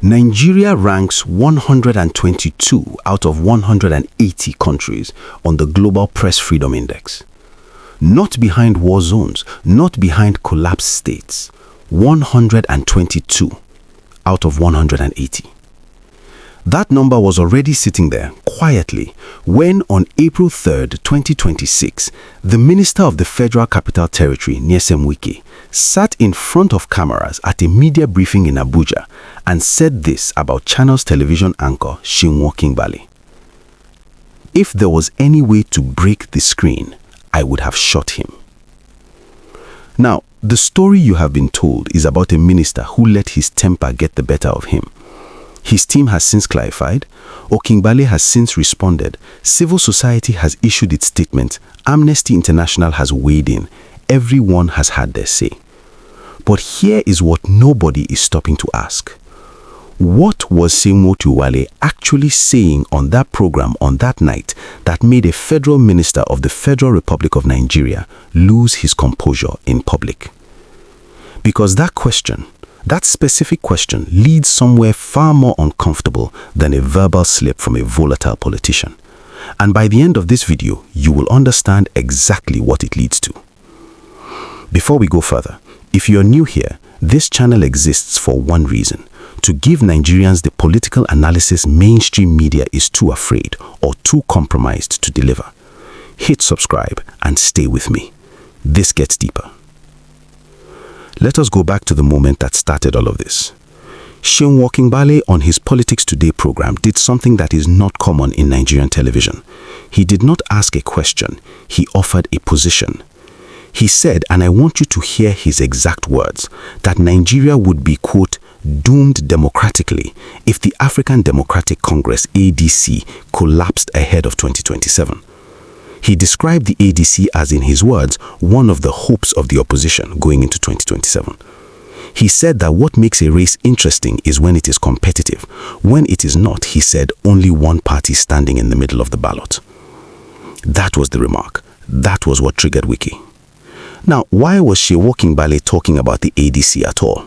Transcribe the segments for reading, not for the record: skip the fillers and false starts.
Nigeria ranks 122 out of 180 countries on the Global Press Freedom Index. Not behind war zones, not behind collapsed states. 122 out of 180. That number was already sitting there quietly when on April 3rd, 2026, the Minister of the Federal Capital Territory, Nyesom Wike, sat in front of cameras at a media briefing in Abuja and said this about Channel's television anchor, Seun Okinbaloye. If there was any way to break the screen, I would have shot him. Now, the story you have been told is about a minister who let his temper get the better of him. His team has since clarified, Okinbaloye has since responded, civil society has issued its statement, Amnesty International has weighed in, everyone has had their say. But here is what nobody is stopping to ask. What was Seun Okinbaloye actually saying on that program on that night that made a federal minister of the Federal Republic of Nigeria lose his composure in public? Because that question, that specific question, leads somewhere far more uncomfortable than a verbal slip from a volatile politician. And by the end of this video, you will understand exactly what it leads to. Before we go further, if you're new here, this channel exists for one reason: to give Nigerians the political analysis mainstream media is too afraid or too compromised to deliver. Hit subscribe and stay with me. This gets deeper. Let us go back to the moment that started all of this. Seun Okinbaloye on his Politics Today program did something that is not common in Nigerian television. He did not ask a question, he offered a position. He said, and I want you to hear his exact words, that Nigeria would be, quote, doomed democratically if the African Democratic Congress, ADC, collapsed ahead of 2027. He described the ADC as, in his words, one of the hopes of the opposition going into 2027. He said that what makes a race interesting is when it is competitive. When it is not, he said, only one party standing in the middle of the ballot. That was the remark. That was what triggered Wike. Now, why was Seun Okinbaloye talking about the ADC at all?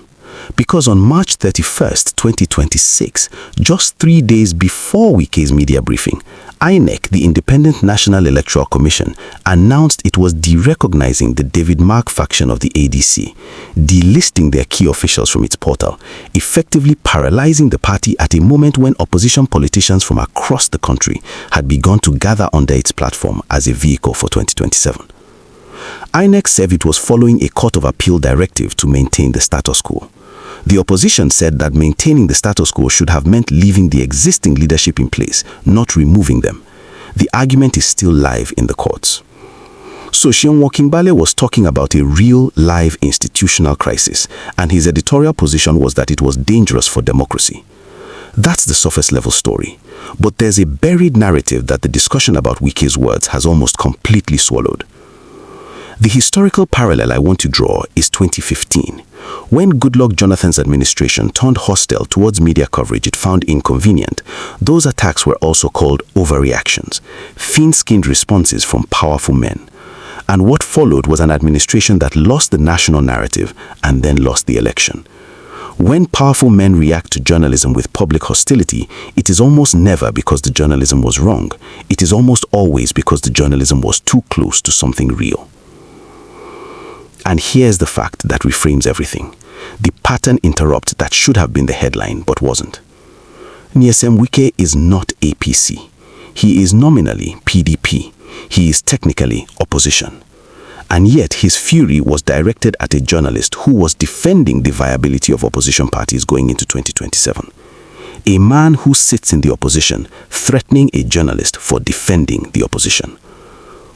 Because on March 31st, 2026, just 3 days before Wike's media briefing, INEC, the Independent National Electoral Commission, announced it was derecognizing the David Mark faction of the ADC, delisting their key officials from its portal, effectively paralyzing the party at a moment when opposition politicians from across the country had begun to gather under its platform as a vehicle for 2027. INEC said it was following a Court of Appeal directive to maintain the status quo. The opposition said that maintaining the status quo should have meant leaving the existing leadership in place, not removing them. The argument is still live in the courts. So Seun Okinbaloye was talking about a real, live institutional crisis, and his editorial position was that it was dangerous for democracy. That's the surface level story. But there's a buried narrative that the discussion about Wike's words has almost completely swallowed. The historical parallel I want to draw is 2015, when Goodluck Jonathan's administration turned hostile towards media coverage it found inconvenient. Those attacks were also called overreactions, thin-skinned responses from powerful men. And what followed was an administration that lost the national narrative and then lost the election. When powerful men react to journalism with public hostility, it is almost never because the journalism was wrong. It is almost always because the journalism was too close to something real. And here's the fact that reframes everything. The pattern interrupt that should have been the headline but wasn't. Nyesom Wike is not APC. He is nominally PDP. He is technically opposition. And yet his fury was directed at a journalist who was defending the viability of opposition parties going into 2027. A man who sits in the opposition threatening a journalist for defending the opposition.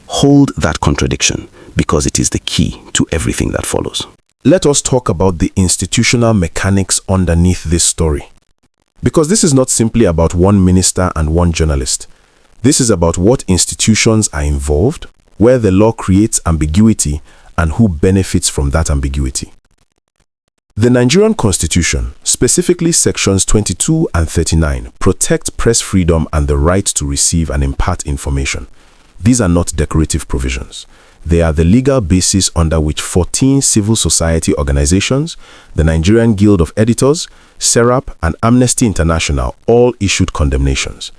Hold that contradiction, because it is the key to everything that follows. Let us talk about the institutional mechanics underneath this story. Because this is not simply about one minister and one journalist. This is about what institutions are involved, where the law creates ambiguity, and who benefits from that ambiguity. The Nigerian Constitution, specifically sections 22 and 39, protect press freedom and the right to receive and impart information. These are not decorative provisions. They are the legal basis under which 14 civil society organizations, the Nigerian Guild of Editors, SERAP, and Amnesty International all issued condemnations.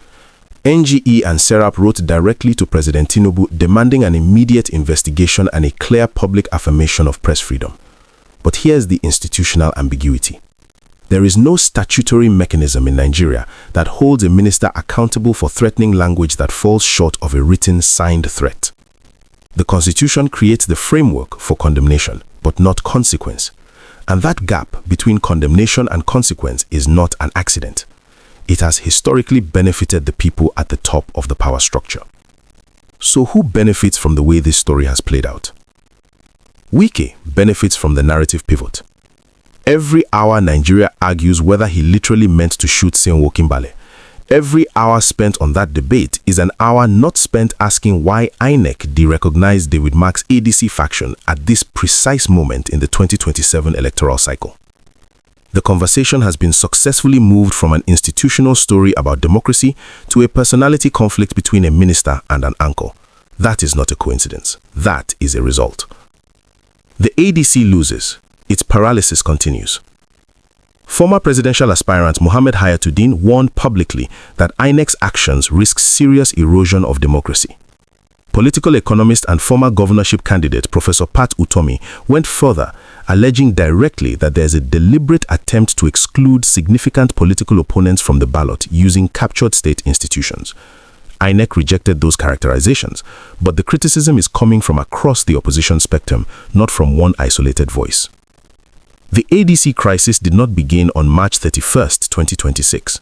NGE and SERAP wrote directly to President Tinubu demanding an immediate investigation and a clear public affirmation of press freedom. But here's the institutional ambiguity. There is no statutory mechanism in Nigeria that holds a minister accountable for threatening language that falls short of a written, signed threat. The Constitution creates the framework for condemnation, but not consequence. And that gap between condemnation and consequence is not an accident. It has historically benefited the people at the top of the power structure. So who benefits from the way this story has played out? Wike benefits from the narrative pivot. Every hour Nigeria argues whether he literally meant to shoot Seun Okinbaloye. Every hour spent on that debate is an hour not spent asking why INEC derecognized David Mark's ADC faction at this precise moment in the 2027 electoral cycle. The conversation has been successfully moved from an institutional story about democracy to a personality conflict between a minister and an uncle. That is not a coincidence. That is a result. The ADC loses. Its paralysis continues. Former presidential aspirant Mohammed Hayatuddin warned publicly that INEC's actions risk serious erosion of democracy. Political economist and former governorship candidate Professor Pat Utomi went further, alleging directly that there is a deliberate attempt to exclude significant political opponents from the ballot using captured state institutions. INEC rejected those characterizations, but the criticism is coming from across the opposition spectrum, not from one isolated voice. The ADC crisis did not begin on March 31, 2026.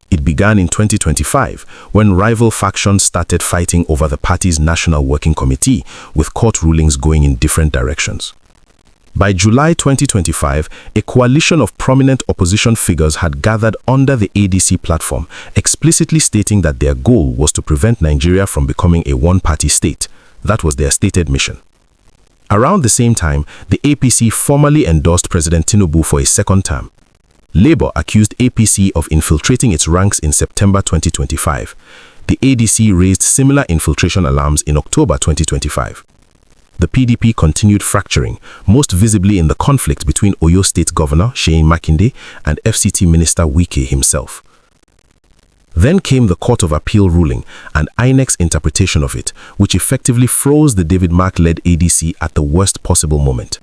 It began in 2025 when rival factions started fighting over the party's National Working Committee, with court rulings going in different directions. By July 2025, a coalition of prominent opposition figures had gathered under the ADC platform, explicitly stating that their goal was to prevent Nigeria from becoming a one-party state. That was their stated mission. Around the same time, the APC formally endorsed President Tinubu for a second term. Labour accused APC of infiltrating its ranks in September 2025. The ADC raised similar infiltration alarms in October 2025. The PDP continued fracturing, most visibly in the conflict between Oyo State Governor Seun Makinde and FCT Minister Wike himself. Then came the Court of Appeal ruling and INEC's interpretation of it, which effectively froze the David Mark-led ADC at the worst possible moment.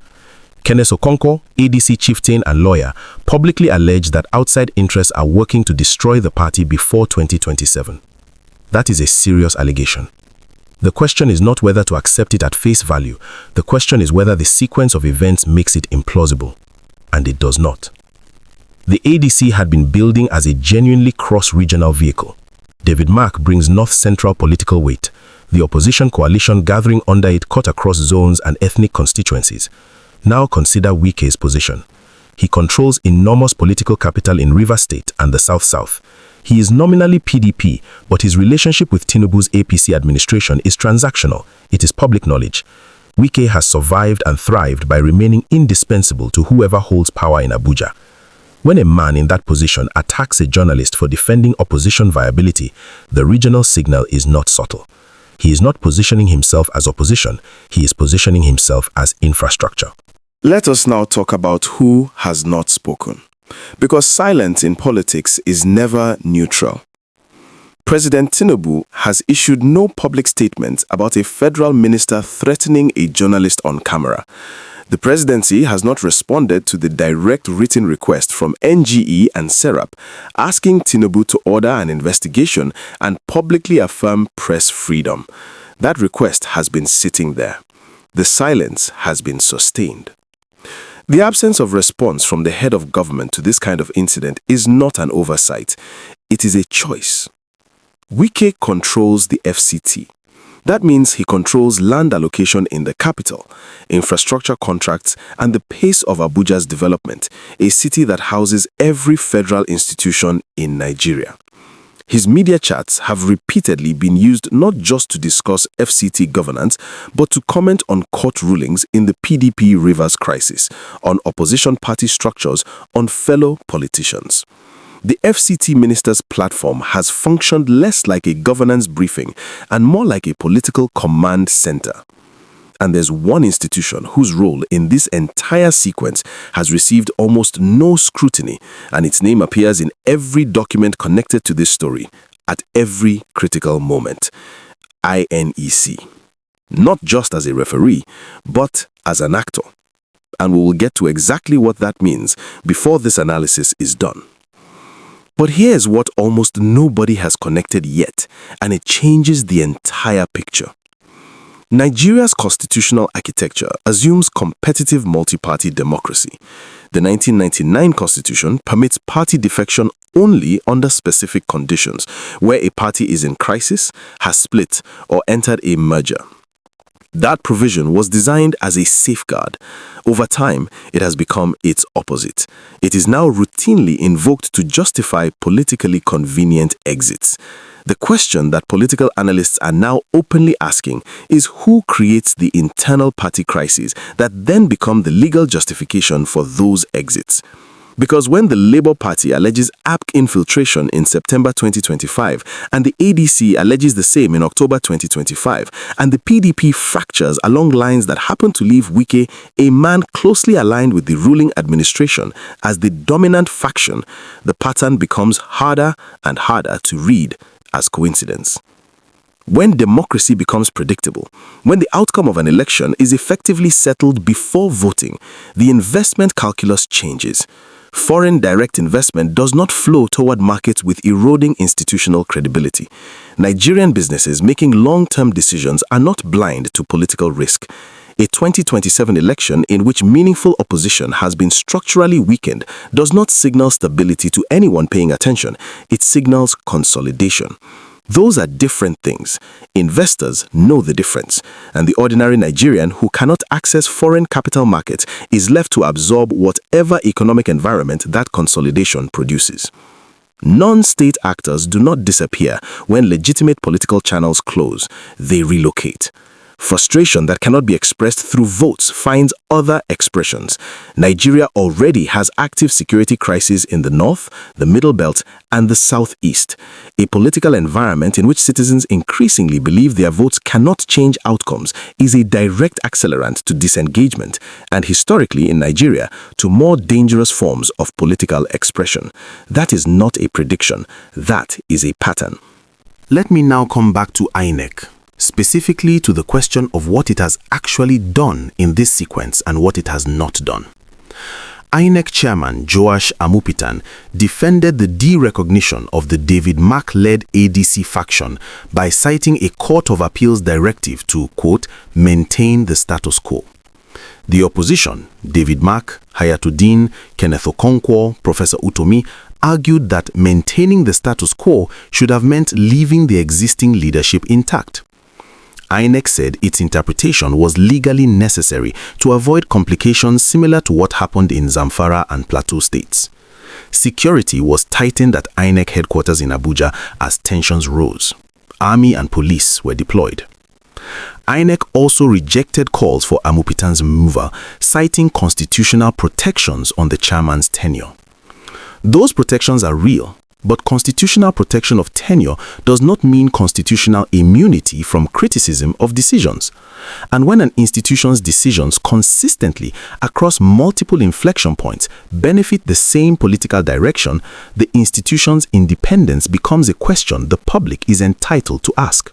Kenneth Okonkwo, ADC chieftain and lawyer, publicly alleged that outside interests are working to destroy the party before 2027. That is a serious allegation. The question is not whether to accept it at face value. The question is whether the sequence of events makes it implausible. And it does not. The ADC had been building as a genuinely cross-regional vehicle. David Mark brings north-central political weight. The opposition coalition gathering under it cut across zones and ethnic constituencies. Now consider Wike's position. He controls enormous political capital in Rivers State and the South-South. He is nominally PDP, but his relationship with Tinubu's APC administration is transactional. It is public knowledge. Wike has survived and thrived by remaining indispensable to whoever holds power in Abuja. When a man in that position attacks a journalist for defending opposition viability, the regional signal is not subtle. He is not positioning himself as opposition, he is positioning himself as infrastructure. Let us now talk about who has not spoken. Because silence in politics is never neutral. President Tinubu has issued no public statement about a federal minister threatening a journalist on camera. The presidency has not responded to the direct written request from NGE and SERAP asking Tinubu to order an investigation and publicly affirm press freedom. That request has been sitting there. The silence has been sustained. The absence of response from the head of government to this kind of incident is not an oversight. It is a choice. Wike controls the FCT. That means he controls land allocation in the capital, infrastructure contracts, and the pace of Abuja's development, a city that houses every federal institution in Nigeria. His media chats have repeatedly been used not just to discuss FCT governance, but to comment on court rulings in the PDP Rivers crisis, on opposition party structures, on fellow politicians. The FCT minister's platform has functioned less like a governance briefing and more like a political command center. And there's one institution whose role in this entire sequence has received almost no scrutiny, and its name appears in every document connected to this story at every critical moment. INEC. Not just as a referee, but as an actor. And we will get to exactly what that means before this analysis is done. But here's what almost nobody has connected yet, and it changes the entire picture. Nigeria's constitutional architecture assumes competitive multi-party democracy. The 1999 constitution permits party defection only under specific conditions, where a party is in crisis, has split, or entered a merger. That provision was designed as a safeguard. Over time, it has become its opposite. It is now routinely invoked to justify politically convenient exits. The question that political analysts are now openly asking is who creates the internal party crises that then become the legal justification for those exits. Because when the Labour Party alleges APC infiltration in September 2025, and the ADC alleges the same in October 2025, and the PDP fractures along lines that happen to leave Wike, a man closely aligned with the ruling administration, as the dominant faction, the pattern becomes harder and harder to read as coincidence. When democracy becomes predictable, when the outcome of an election is effectively settled before voting, the investment calculus changes. Foreign direct investment does not flow toward markets with eroding institutional credibility. Nigerian businesses making long-term decisions are not blind to political risk. A 2027 election in which meaningful opposition has been structurally weakened does not signal stability to anyone paying attention. It signals consolidation. Those are different things. Investors know the difference, and the ordinary Nigerian who cannot access foreign capital markets is left to absorb whatever economic environment that consolidation produces. Non-state actors do not disappear when legitimate political channels close. They relocate. Frustration that cannot be expressed through votes finds other expressions. Nigeria already has active security crises in the north, the middle belt, and the southeast. A political environment in which citizens increasingly believe their votes cannot change outcomes is a direct accelerant to disengagement and, historically in Nigeria, to more dangerous forms of political expression. That is not a prediction. That is a pattern. Let me now come back to INEC. Specifically to the question of what it has actually done in this sequence and what it has not done. INEC chairman Joash Amupitan defended the derecognition of the David Mark-led ADC faction by citing a Court of Appeals directive to, quote, maintain the status quo. The opposition, David Mark, Hayatuddin, Kenneth Okonkwo, Professor Utomi, argued that maintaining the status quo should have meant leaving the existing leadership intact. INEC said its interpretation was legally necessary to avoid complications similar to what happened in Zamfara and Plateau states. Security was tightened at INEC headquarters in Abuja as tensions rose. Army and police were deployed. INEC also rejected calls for Amupitan's removal, citing constitutional protections on the chairman's tenure. Those protections are real. But constitutional protection of tenure does not mean constitutional immunity from criticism of decisions. And when an institution's decisions consistently, across multiple inflection points, benefit the same political direction, the institution's independence becomes a question the public is entitled to ask.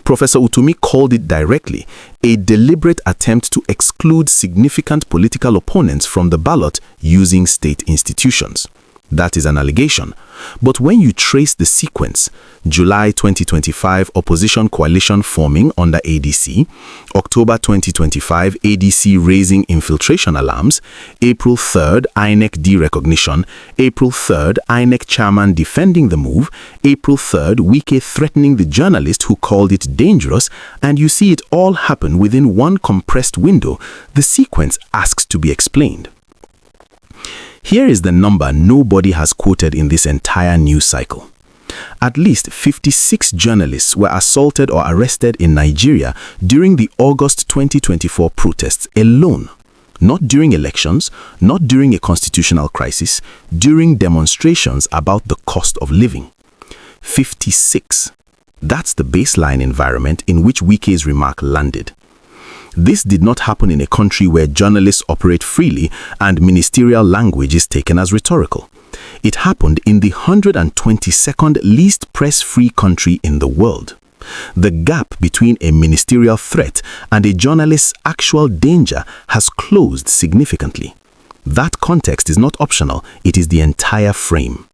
Professor Utomi called it directly a deliberate attempt to exclude significant political opponents from the ballot using state institutions. That is an allegation. But when you trace the sequence, July 2025 opposition coalition forming under ADC, October 2025 ADC raising infiltration alarms, April 3rd INEC derecognition, April 3rd INEC chairman defending the move, April 3rd Wike threatening the journalist who called it dangerous, and you see it all happen within one compressed window, the sequence asks to be explained. Here is the number nobody has quoted in this entire news cycle. At least 56 journalists were assaulted or arrested in Nigeria during the August 2024 protests alone. Not during elections, not during a constitutional crisis, during demonstrations about the cost of living. 56. That's the baseline environment in which Wike's remark landed. This did not happen in a country where journalists operate freely and ministerial language is taken as rhetorical. It happened in the 122nd least press-free country in the world. The gap between a ministerial threat and a journalist's actual danger has closed significantly. That context is not optional, it is the entire frame.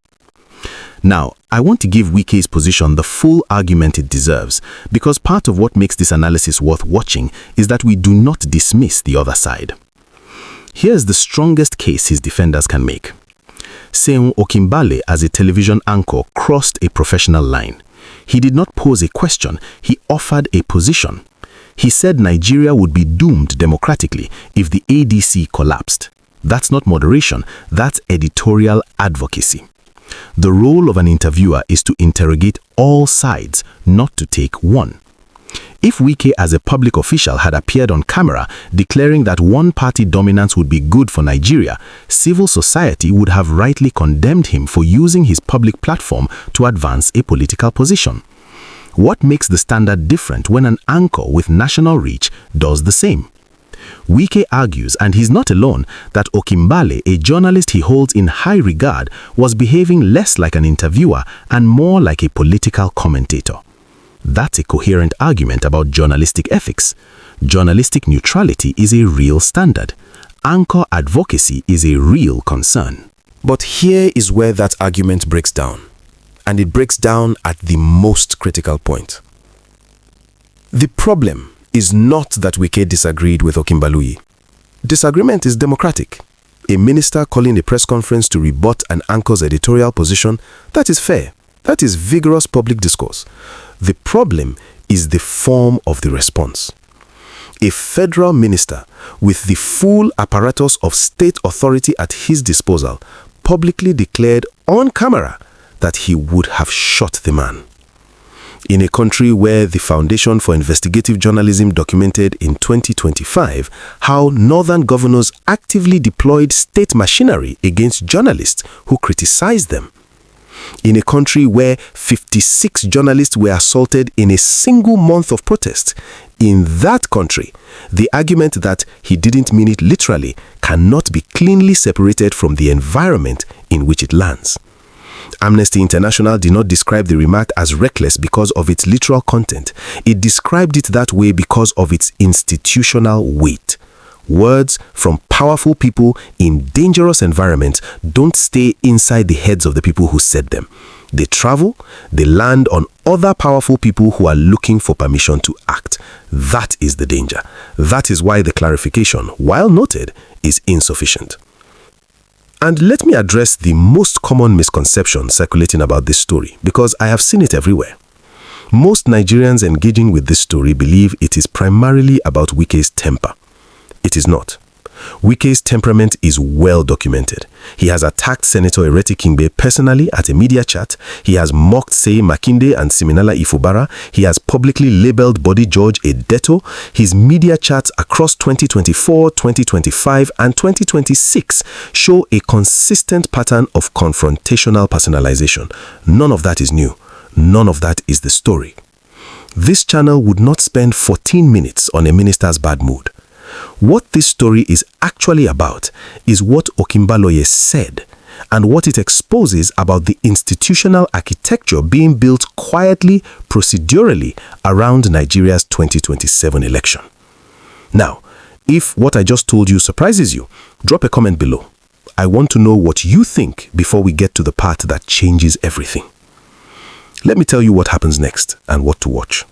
Now, I want to give Wike's position the full argument it deserves, because part of what makes this analysis worth watching is that we do not dismiss the other side. Here's the strongest case his defenders can make. Seun Okinbaloye, as a television anchor, crossed a professional line. He did not pose a question, he offered a position. He said Nigeria would be doomed democratically if the ADC collapsed. That's not moderation, that's editorial advocacy. The role of an interviewer is to interrogate all sides, not to take one. If Wike as a public official had appeared on camera declaring that one-party dominance would be good for Nigeria, civil society would have rightly condemned him for using his public platform to advance a political position. What makes the standard different when an anchor with national reach does the same? Wike argues, and he's not alone, that Okinbaloye, a journalist he holds in high regard, was behaving less like an interviewer and more like a political commentator. That's a coherent argument about journalistic ethics. Journalistic neutrality is a real standard. Anchor advocacy is a real concern. But here is where that argument breaks down. And it breaks down at the most critical point. The problem is not that Wike disagreed with Okinbaloye. Disagreement is democratic. A minister calling a press conference to rebut an anchor's editorial position, that is fair. That is vigorous public discourse. The problem is the form of the response. A federal minister with the full apparatus of state authority at his disposal publicly declared on camera that he would have shot the man. In a country where the Foundation for Investigative Journalism documented in 2025 how northern governors actively deployed state machinery against journalists who criticized them. In a country where 56 journalists were assaulted in a single month of protest. In that country, the argument that he didn't mean it literally cannot be cleanly separated from the environment in which it lands. Amnesty International did not describe the remark as reckless because of its literal content. It described it that way because of its institutional weight. Words from powerful people in dangerous environments don't stay inside the heads of the people who said them. They travel, they land on other powerful people who are looking for permission to act. That is the danger. That is why the clarification, while noted, is insufficient. And let me address the most common misconception circulating about this story, because I have seen it everywhere. Most Nigerians engaging with this story believe it is primarily about Wike's temper. It is not. Wike's temperament is well documented. He has attacked Senator Erosion personally at a media chat. He has mocked Seyi Makinde and Siminala Ifubara. He has publicly labeled Body George a debtor. His media chats across 2024, 2025, and 2026 show a consistent pattern of confrontational personalization. None of that is new. None of that is the story. This channel would not spend 14 minutes on a minister's bad mood. What this story is actually about is what Okinbaloye said and what it exposes about the institutional architecture being built quietly, procedurally around Nigeria's 2027 election. Now, if what I just told you surprises you, drop a comment below. I want to know what you think before we get to the part that changes everything. Let me tell you what happens next and what to watch.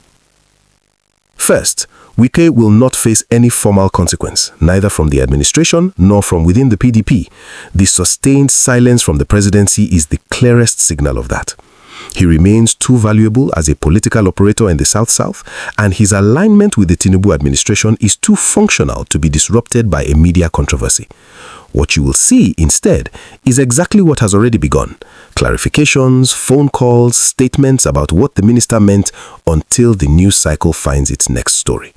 First, Wike will not face any formal consequence, neither from the administration nor from within the PDP. The sustained silence from the presidency is the clearest signal of that. He remains too valuable as a political operator in the South-South, and his alignment with the Tinubu administration is too functional to be disrupted by a media controversy. What you will see instead is exactly what has already begun. Clarifications, phone calls, statements about what the minister meant until the news cycle finds its next story.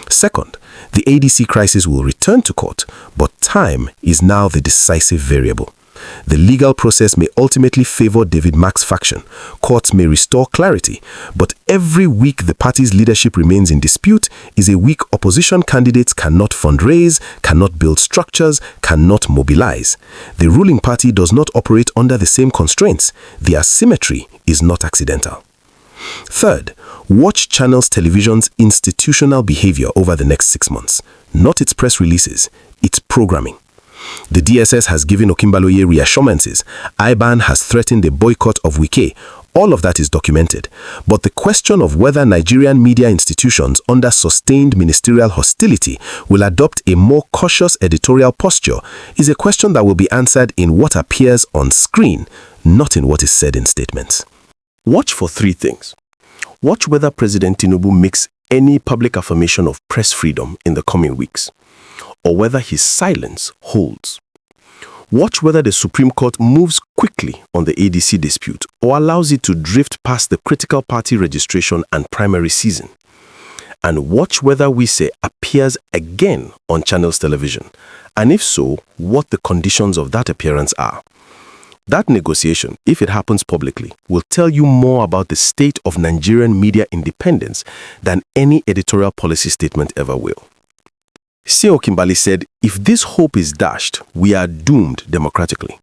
Second, the ADC crisis will return to court, but time is now the decisive variable. The legal process may ultimately favor David Mark's faction. Courts may restore clarity. But every week the party's leadership remains in dispute is a week opposition candidates cannot fundraise, cannot build structures, cannot mobilize. The ruling party does not operate under the same constraints. The asymmetry is not accidental. Third, watch Channels Television's institutional behavior over the next 6 months. Not its press releases, its programming. The DSS has given Okinbaloye reassurances. IBAN has threatened a boycott of Wike. All of that is documented. But the question of whether Nigerian media institutions under sustained ministerial hostility will adopt a more cautious editorial posture is a question that will be answered in what appears on screen, not in what is said in statements. Watch for 3 things. Watch whether President Tinubu makes any public affirmation of press freedom in the coming weeks, or whether his silence holds. Watch whether the Supreme Court moves quickly on the ADC dispute or allows it to drift past the critical party registration and primary season. And watch whether Wike appears again on Channels Television, and if so, what the conditions of that appearance are. That negotiation, if it happens publicly, will tell you more about the state of Nigerian media independence than any editorial policy statement ever will. Seun Okinbaloye said, if this hope is dashed, we are doomed democratically.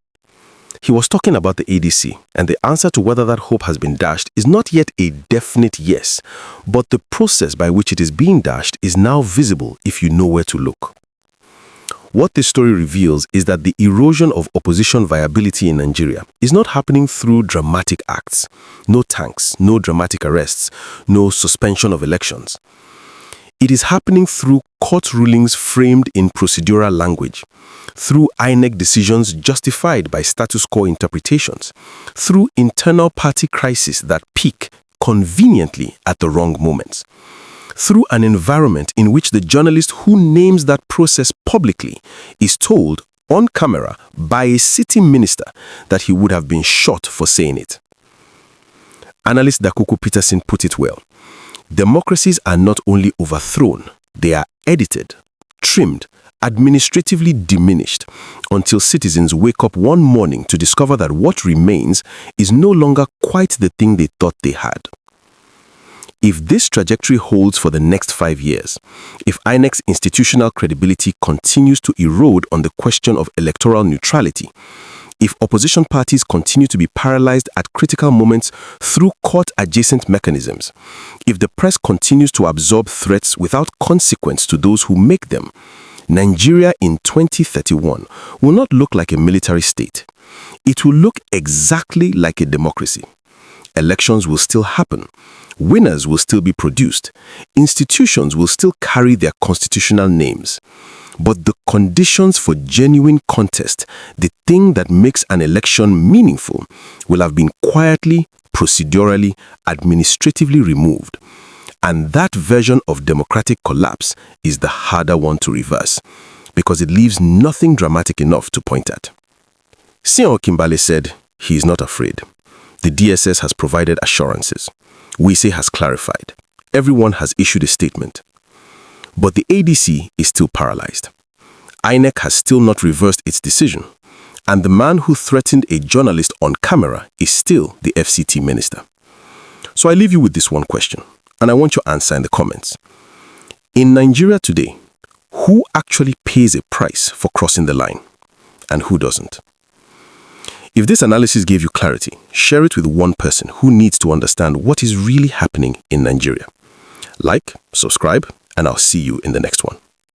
He was talking about the ADC, and the answer to whether that hope has been dashed is not yet a definite yes, but the process by which it is being dashed is now visible if you know where to look. What this story reveals is that the erosion of opposition viability in Nigeria is not happening through dramatic acts. No tanks, no dramatic arrests, no suspension of elections. It is happening through court rulings framed in procedural language, through INEC decisions justified by status quo interpretations, through internal party crises that peak conveniently at the wrong moments, through an environment in which the journalist who names that process publicly is told on camera by a sitting minister that he would have been shot for saying it. Analyst Dakuku Peterson put it well. Democracies are not only overthrown, they are edited, trimmed, administratively diminished until citizens wake up one morning to discover that what remains is no longer quite the thing they thought they had. If this trajectory holds for the next 5 years, if INEC's institutional credibility continues to erode on the question of electoral neutrality, if opposition parties continue to be paralyzed at critical moments through court-adjacent mechanisms, if the press continues to absorb threats without consequence to those who make them, Nigeria in 2031 will not look like a military state. It will look exactly like a democracy. Elections will still happen. Winners will still be produced. Institutions will still carry their constitutional names. But the conditions for genuine contest, the thing that makes an election meaningful, will have been quietly, procedurally, administratively removed. And that version of democratic collapse is the harder one to reverse, because it leaves nothing dramatic enough to point at. Seun Okinbaloye said he is not afraid. The DSS has provided assurances. Wike has clarified. Everyone has issued a statement. But the ADC is still paralyzed. INEC has still not reversed its decision. And the man who threatened a journalist on camera is still the FCT minister. So I leave you with this one question, and I want your answer in the comments. In Nigeria today, who actually pays a price for crossing the line, and who doesn't? If this analysis gave you clarity, share it with one person who needs to understand what is really happening in Nigeria. Like, subscribe, and I'll see you in the next one.